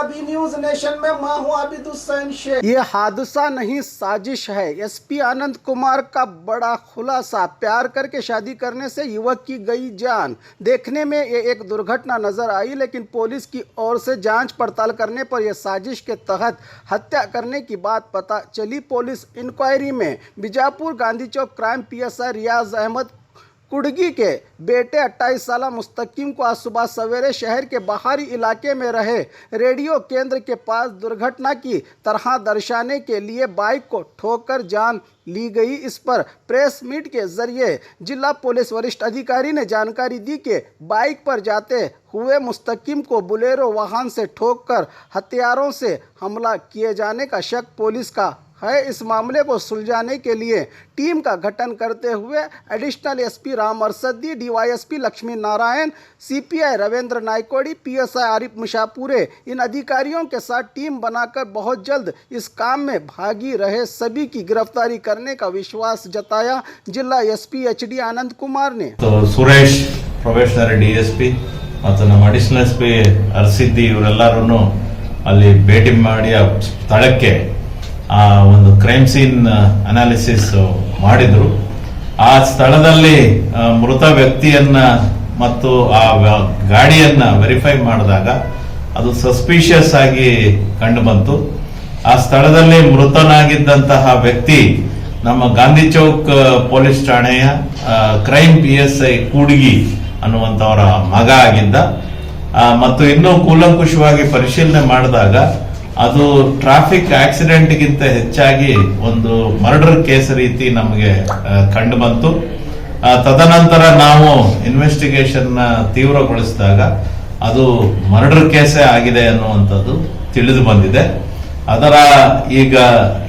अभी news nation में मैं हूं आबिद हुसैन शेख। ये हादसा नहीं साजिश है। एसपी आनंद कुमार का बड़ा खुलासा। प्यार करके शादी करने से युवक की गई जान। देखने में ये एक दुर्घटना नजर आई, लेकिन पुलिस की ओर से जांच पड़ताल करने पर यह साजिश के तहत हत्या करने की बात पता चली। पुलिस इंक्वायरी में बीजापुर गांधी चौक क्राइम पीएसआई रियाज अहमद कुड़गी के बेटे 28 साल मुस्तकीम को आज सुबह सवेरे शहर के बाहरी इलाके में रहे रेडियो केंद्र के पास दुर्घटना की तरह दर्शाने के लिए बाइक को ठोकर जान ली गई। इस पर प्रेस मीट के जरिए जिला पुलिस वरिष्ठ अधिकारी ने जानकारी दी कि बाइक पर जाते हुए मुस्तकीम को बुलेरो वाहन से ठोककर हथियारों से हमला किए जाने का शक पुलिस का है। इस मामले को सुलझाने के लिए टीम का गठन करते हुए additional SP Ram Arasadi, DYSP Lakshmi Narayan, CPI Ravindra Nayakodi, PSI Arif Mushapure इन अधिकारियों के साथ टीम बनाकर बहुत जल्द इस काम में भागी रहे सभी की गिरफ्तारी करने का विश्वास जताया जिला एसपी एचडी आनंद कुमार ने। तो सुरेश प्रोबेशनरी डीएसपी ಮತ್ತು ನಮ್ಮ ಅಡಿಷನಲ್ ಎಸ್ಪಿ ಅರಸಿದ್ದಿ ಇವರೆಲ್ಲರೂ ಅಲ್ಲಿ ಭೇಟಿ ಮಾಡಿ ಸ್ಥಳಕ್ಕೆ ಆ ಒಂದು ಕ್ರೈಮ್ ಸೀನ್ ಅನಾಲಿಸಿಸ್ ಮಾಡಿದ್ರು। ಆ ಸ್ಥಳದಲ್ಲಿ ಮೃತ ವ್ಯಕ್ತಿಯನ್ನ ಮತ್ತು ಆ ಗಾಡಿಯನ್ನ ವೆರಿಫೈ ಮಾಡಿದಾಗ ಅದು ಸಸ್ಪಿಷಿಯಸ್ ಆಗಿ ಕಂಡು ಬಂತು। ಆ ಸ್ಥಳದಲ್ಲಿ ಮೃತನಾಗಿದ್ದಂತಹ ವ್ಯಕ್ತಿ ನಮ್ಮ ಗಾಂಧಿ ಚೌಕ್ ಪೊಲೀಸ್ ಠಾಣೆಯ ಕ್ರೈಮ್ ಪಿಎಸ್ಐ ಕೂಡ್ಗಿ ಅನ್ನುವಂತವರ ಮಗ ಆಗಿದ್ದ। ಮತ್ತು ಇನ್ನೂ ಕೂಲಂಕುಷವಾಗಿ ಪರಿಶೀಲನೆ ಮಾಡಿದಾಗ ಅದು ಟ್ರಾಫಿಕ್ ಆಕ್ಸಿಡೆಂಟ್ ಗಿಂತ ಹೆಚ್ಚಾಗಿ ಒಂದು ಮರ್ಡರ್ ಕೇಸ್ ರೀತಿ ನಮಗೆ ಕಂಡು ಬಂತು। ತದನಂತರ ನಾವು ಇನ್ವೆಸ್ಟಿಗೇಷನ್ ತೀವ್ರಗೊಳಿಸಿದಾಗ ಅದು ಮರ್ಡರ್ ಕೇಸೇ ಆಗಿದೆ ಅನ್ನುವಂಥದ್ದು ತಿಳಿದು ಬಂದಿದೆ। ಅದರ ಈಗ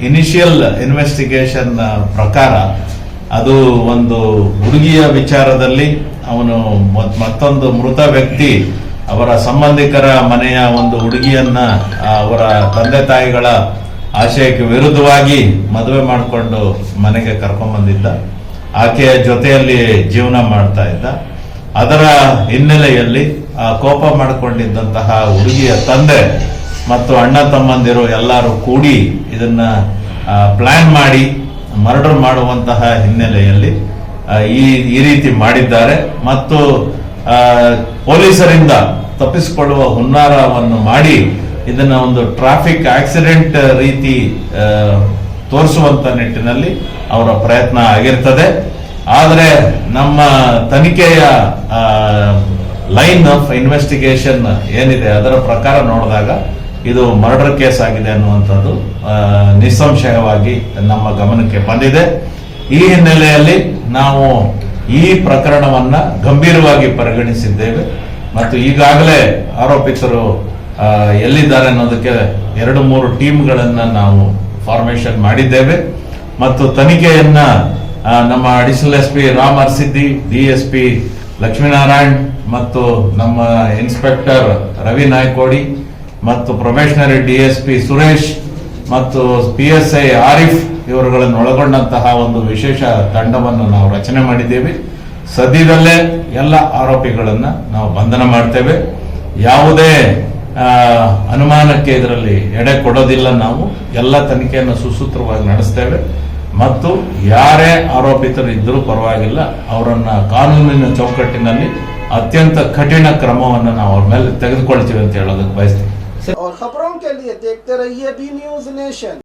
ಇನಿಷಿಯಲ್ ಇನ್ವೆಸ್ಟಿಗೇಷನ್ ಪ್ರಕಾರ ಅದು ಒಂದು ಹುಡುಗಿಯ ವಿಚಾರದಲ್ಲಿ ಅವನು ಮತ್ತೊಂದು ಮೃತ ವ್ಯಕ್ತಿ ಅವರ ಸಂಬಂಧಿಕರ ಮನೆಯ ಒಂದು ಹುಡುಗಿಯನ್ನ ಅವರ ತಂದೆ ತಾಯಿಗಳ ಆಶಯಕ್ಕೆ ವಿರುದ್ಧವಾಗಿ ಮದುವೆ ಮಾಡಿಕೊಂಡು ಮನೆಗೆ ಕರ್ಕೊಂಡ್ ಬಂದಿದ್ದ, ಆಕೆಯ ಜೊತೆಯಲ್ಲಿ ಜೀವನ ಮಾಡ್ತಾ ಇದ್ದ। ಅದರ ಹಿನ್ನೆಲೆಯಲ್ಲಿ ಕೋಪ ಮಾಡಿಕೊಂಡಿದ್ದಂತಹ ಹುಡುಗಿಯ ತಂದೆ ಮತ್ತು ಅಣ್ಣ ತಮ್ಮಂದಿರು ಎಲ್ಲರೂ ಕೂಡಿ ಇದನ್ನ ಪ್ಲಾನ್ ಮಾಡಿ ಮರ್ಡರ್ ಮಾಡುವಂತಹ ಹಿನ್ನೆಲೆಯಲ್ಲಿ ಈ ರೀತಿ ಮಾಡಿದ್ದಾರೆ ಮತ್ತು ಪೊಲೀಸರಿಂದ ತಪ್ಪಿಸಿಕೊಳ್ಳುವ ಹುನ್ನಾರವನ್ನು ಮಾಡಿ ಇದನ್ನ ಒಂದು ಟ್ರಾಫಿಕ್ ಆಕ್ಸಿಡೆಂಟ್ ರೀತಿ ತೋರಿಸುವಂತ ನಿಟ್ಟಿನಲ್ಲಿ ಅವರ ಪ್ರಯತ್ನ ಆಗಿರ್ತದೆ। ಆದರೆ ನಮ್ಮ ತನಿಖೆಯ ಲೈನ್ ಆಫ್ ಇನ್ವೆಸ್ಟಿಗೇಷನ್ ಏನಿದೆ ಅದರ ಪ್ರಕಾರ ನೋಡಿದಾಗ ಇದು ಮರ್ಡರ್ ಕೇಸ್ ಆಗಿದೆ ಅನ್ನುವಂಥದ್ದು ನಿಸ್ಸಂಶಯವಾಗಿ ನಮ್ಮ ಗಮನಕ್ಕೆ ಬಂದಿದೆ। ಈ ಹಿನ್ನೆಲೆಯಲ್ಲಿ ನಾವು ಈ ಪ್ರಕರಣವನ್ನ ಗಂಭೀರವಾಗಿ ಪರಿಗಣಿಸಿದ್ದೇವೆ ಮತ್ತು ಈಗಾಗಲೇ ಆರೋಪಿತರು ಎಲ್ಲಿದ್ದಾರೆ ಅನ್ನೋದಕ್ಕೆ 2-3 ಟೀಮ್ಗಳನ್ನ ನಾವು ಫಾರ್ಮೇಶನ್ ಮಾಡಿದ್ದೇವೆ ಮತ್ತು ತನಿಖೆಯನ್ನ ನಮ್ಮ additional SP Ram Arasiddi, DSP Lakshminarayan ಮತ್ತು ನಮ್ಮ ಇನ್ಸ್ಪೆಕ್ಟರ್ ರವಿ ನಾಯ್ಕೋಡಿ ಮತ್ತು ಪ್ರೊಬೇಷನರಿ ಡಿಎಸ್ಪಿ ಸುರೇಶ್ ಮತ್ತು ಪಿಎಸ್ಐ ಆರಿಫ್ ಇವರುಗಳನ್ನು ಒಳಗೊಂಡಂತಹ ಒಂದು ವಿಶೇಷ ತಂಡವನ್ನು ನಾವು ರಚನೆ ಮಾಡಿದ್ದೇವೆ। ಸದ್ಯದಲ್ಲೇ ಎಲ್ಲ ಆರೋಪಿಗಳನ್ನ ನಾವು ಬಂಧನ ಮಾಡ್ತೇವೆ। ಯಾವುದೇ ಅನುಮಾನಕ್ಕೆ ಇದರಲ್ಲಿ ಎಡೆ ಕೊಡೋದಿಲ್ಲ। ನಾವು ಎಲ್ಲ ತನಿಖೆಯನ್ನು ಸುಸೂತ್ರವಾಗಿ ನಡೆಸ್ತೇವೆ ಮತ್ತು ಯಾರೇ ಆರೋಪಿತರು ಇದ್ರೂ ಪರವಾಗಿಲ್ಲ, ಅವರನ್ನ ಕಾನೂನಿನ ಚೌಕಟ್ಟಿನಲ್ಲಿ ಅತ್ಯಂತ ಕಠಿಣ ಕ್ರಮವನ್ನು ನಾವು ಅವ್ರ ಮೇಲೆ ತೆಗೆದುಕೊಳ್ತೀವಿ ಅಂತ ಹೇಳೋದಕ್ಕೆ ಬಯಸ್ತೀವಿ। और खबरों के लिए देखते रहिए बी न्यूज नेशन।